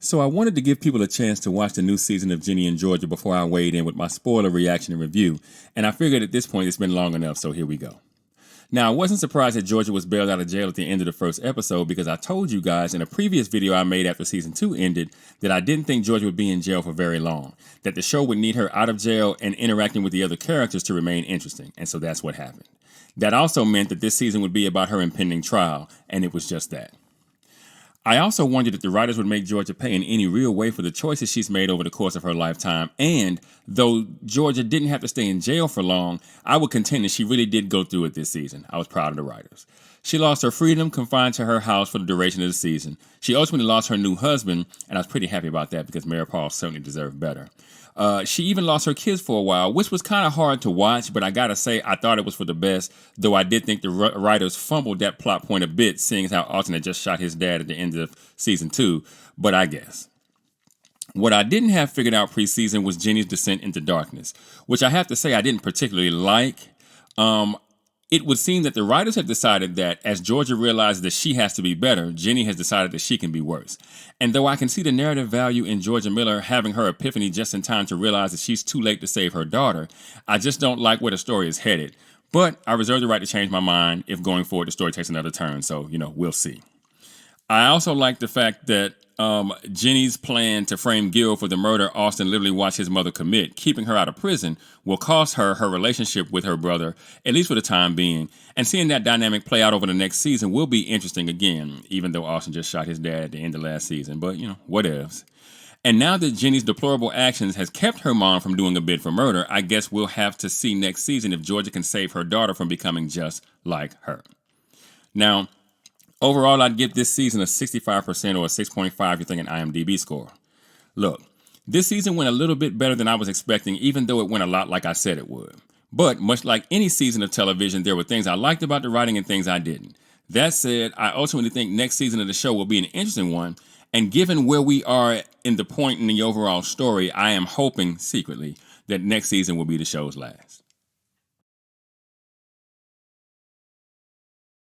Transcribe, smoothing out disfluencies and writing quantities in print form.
So I wanted to give people a chance to watch the new season of Ginny and Georgia before I weighed in with my spoiler reaction and review, and I figured at this point it's been long enough, so here we go. Now, I wasn't surprised that Georgia was bailed out of jail at the end of the first episode because I told you guys in a previous video I made after season 2 ended that I didn't think Georgia would be in jail for very long, that the show would need her out of jail and interacting with the other characters to remain interesting, and so that's what happened. That also meant that this season would be about her impending trial, and it was just that. I also wondered if the writers would make Georgia pay in any real way for the choices she's made over the course of her lifetime, and though Georgia didn't have to stay in jail for long, I would contend that she really did go through it this season. I was proud of the writers. She lost her freedom, confined to her house for the duration of the season. She ultimately lost her new husband, and I was pretty happy about that because Mary Paul certainly deserved better. She even lost her kids for a while, which was kind of hard to watch, but I gotta say, I thought it was for the best, though I did think the writers fumbled that plot point a bit, seeing as how Austin had just shot his dad at the end of season 2, but I guess. What I didn't have figured out preseason was Ginny's descent into darkness, which I have to say I didn't particularly like. It would seem that the writers have decided that as Georgia realizes that she has to be better, Ginny has decided that she can be worse. And though I can see the narrative value in Georgia Miller having her epiphany just in time to realize that she's too late to save her daughter, I just don't like where the story is headed. But I reserve the right to change my mind if going forward the story takes another turn, so, we'll see. I also like the fact that Ginny's plan to frame Gil for the murder Austin literally watched his mother commit, keeping her out of prison, will cost her her relationship with her brother, at least for the time being. And seeing that dynamic play out over the next season will be interesting again, even though Austin just shot his dad at the end of last season. But, whatevs. And now that Ginny's deplorable actions has kept her mom from doing a bid for murder, I guess we'll have to see next season if Georgia can save her daughter from becoming just like her. Now, overall, I'd give this season a 65% or a 6.5 if you're thinking IMDb score. Look, this season went a little bit better than I was expecting, even though it went a lot like I said it would. But much like any season of television, there were things I liked about the writing and things I didn't. That said, I ultimately think next season of the show will be an interesting one, and given where we are in the point in the overall story, I am hoping, secretly, that next season will be the show's last.